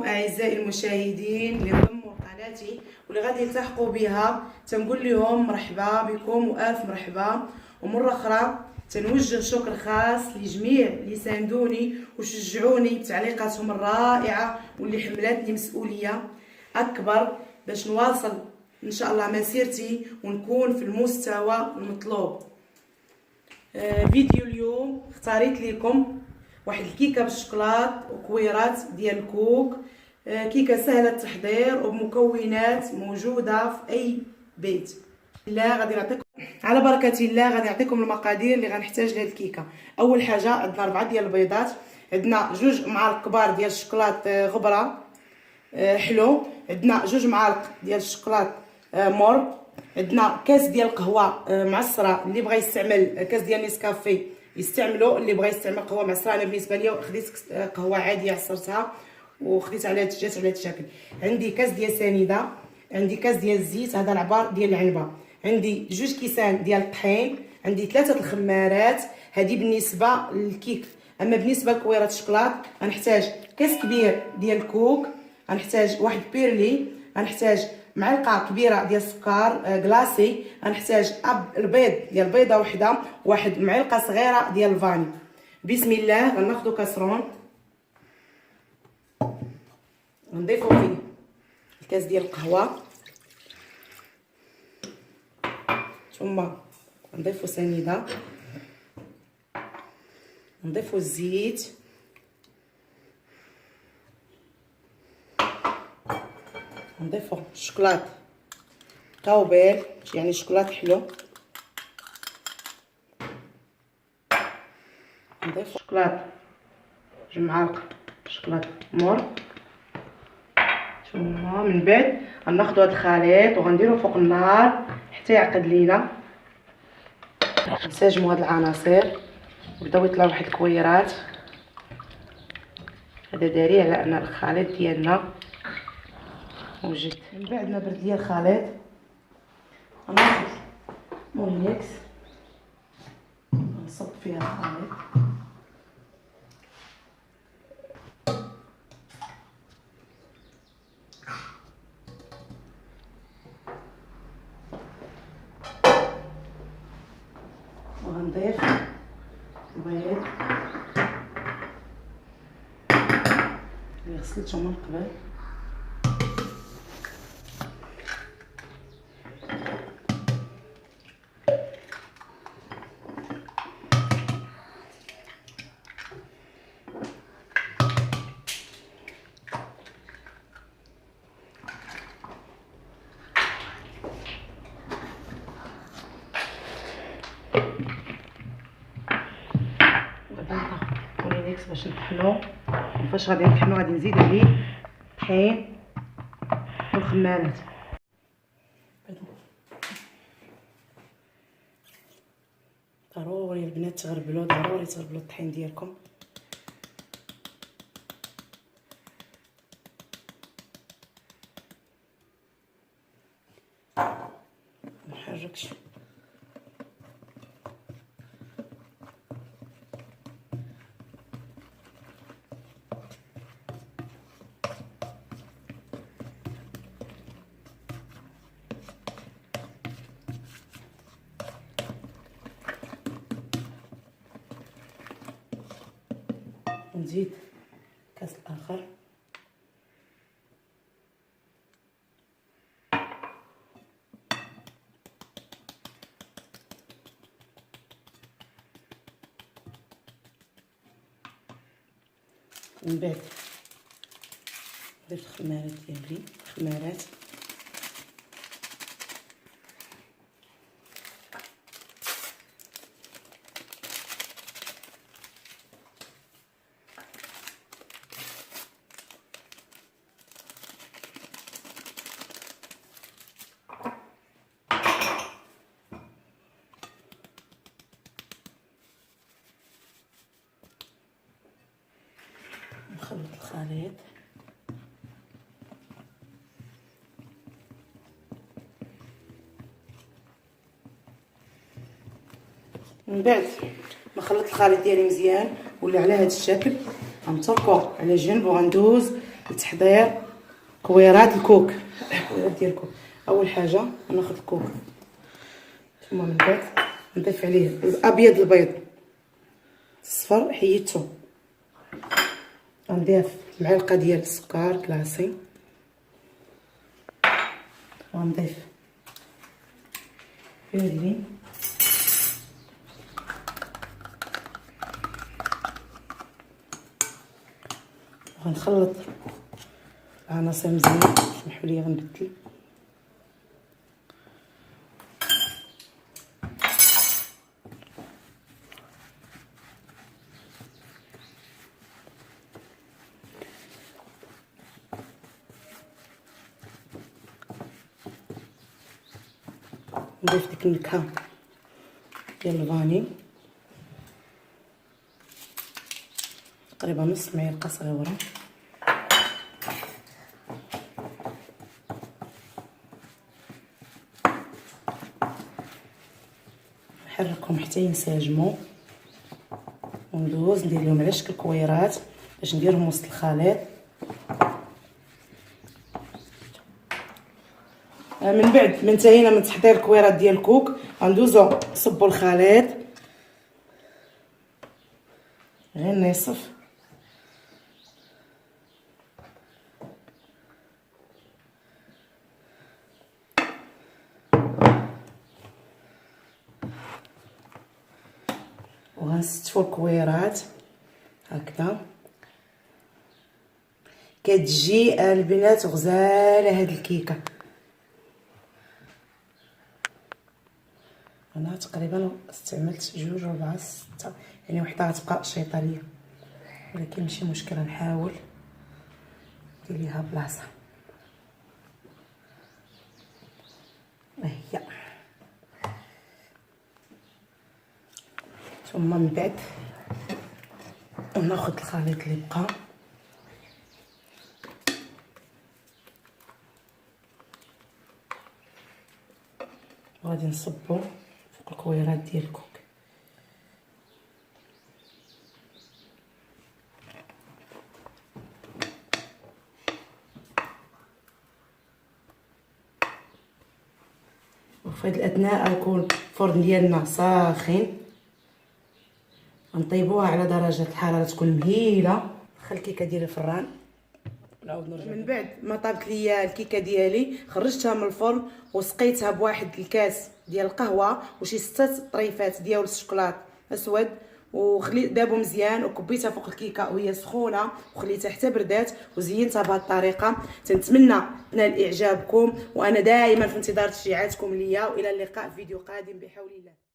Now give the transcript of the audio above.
اعزائي المشاهدين اللي انضموا لقناتي واللي غادي يلتحقوا بها، تنقول لهم مرحبا بكم والف مرحبا. ومره اخرى تنوجه شكر خاص لجميع اللي ساندوني وشجعوني بتعليقاتهم الرائعه واللي حملتني مسؤوليه اكبر باش نواصل ان شاء الله مسيرتي ونكون في المستوى المطلوب. فيديو اليوم اختاريت لكم واحد الكيكه بالشوكولات وكويرات ديال الكوك. كيكه سهله التحضير وبمكونات موجوده في اي بيت. لا غادي نعطيكم على بركه الله، غادي نعطيكم المقادير اللي غنحتاج لهاد الكيكه. اول حاجه عندنا 4 ديال البيضات، عندنا 2 معالق كبار ديال الشوكولات غبره حلو، عندنا 2 معالق ديال الشوكولات مور، عندنا كاس ديال القهوه معصره، اللي بغى يستعمل كاس ديال نيسكافي يستعملوا، اللي بغى يستعمل قهوه معصره. انا بالنسبه لي خديت قهوه عاديه عصرتها وخديت على جات على هذا الشكل. عندي كاس ديال سنيده، عندي كاس ديال الزيت، هذا العبار ديال العنبه، عندي 2 كيسان ديال الطحين، عندي 3 الخمارات. هذه بالنسبه للكيك. اما بالنسبه لكويرات الشوكولات غنحتاج كاس كبير ديال الكوك، غنحتاج واحد بيرلي، غنحتاج معلقه كبيره ديال السكر كلاصي، غنحتاج البيض ديال بيضه وحده، واحد معلقه صغيره ديال الفاني. بسم الله. غناخذوا كاسرون غنضيفوا فيه الكاس ديال القهوه، ثم نضيفوا سنيده، نضيفوا الزيت، نضيفوا الشوكولات طوبيل يعني شوكولات حلو، نضيفوا شوكولات 2 معالق شوكولات مور، ثم من بعد غناخذوا هذا الخليط وغنديروه فوق النار حتى يعقد لينا. نساجموا هاد العناصر وبداو يطلعوا واحد الكويرات. هذا دليل على ان الخليط ديالنا وجد. من بعد ما برد ليا الخليط غناخذ موليكس نصب فيها الخليط، وغنضيف البيض اللي غسلته من قبل، باش نطحنو. فاش غادي نطحنو غادي نزيد عليه الطحين والخمارات. ضروري البنات تغربلوا، ضروري تغربلوا الطحين ديالكم. منحركش. نزيد كاس اخر، من بعد نضيف الخمارات ديالي، الخمارات نخلط الخليط. من بعد ما خلطت الخليط ديالي مزيان ولا على هذا الشكل، غنتركو على جنب وغندوز لتحضير كويرات الكوك. الكويرات ديال الكوك، اول حاجه غناخذ الكوك ثم من بعد نضيف عليه الابيض البيض الصفر حيدته، غنضيف معلقه ديال السكر كلاصي، غنضيف فانيلين، غنخلط العناصر مزيان. سمحوا لي غنبدل. نضيف ديك النكهه ديال الفاني، تقريبا نص معلقه صغيره. نحركهم حتى ينسجموا وندوز ندير لهم على شكل كويرات باش نديرهم وسط الخليط. من بعد ما انتهينا من تحضير الكويرات ديال الكوك غندوزو نصبوا الخليط غير نصف، وغنستفوا الكويرات هكذا. كتجي البنات غزاله هاد الكيكه. انا تقريبا استعملت 2 4 6، يعني وحده غتبقى شيطه ليا، ولكن ماشي مشكل، نحاول ندير ليها بلاصه. هي ثم من بعد ناخذ الخليط اللي بقى وغادي نصبو فوق الكويرات ديال الكوك. وفي هاد الاثناء غيكون الفرن ديالنا ساخن، غنطيبوها على درجه الحراره تكون مهيله. دخل الكيكه ديالي الفران، نعاود نرجع. من بعد ما طابت ليا الكيكه ديالي خرجتها من الفرن وسقيتها بواحد الكاس ديال القهوه وشي 6 طريفات ديال الشوكولات اسود، وخليت دابو مزيان وكبيتها فوق الكيكه وهي سخونه وخليتها حتى بردات وزينتها بهذه الطريقه. تنتمنى نال اعجابكم، وانا دائما في انتظار تشجيعاتكم ليا، والى اللقاء في فيديو قادم بحول الله.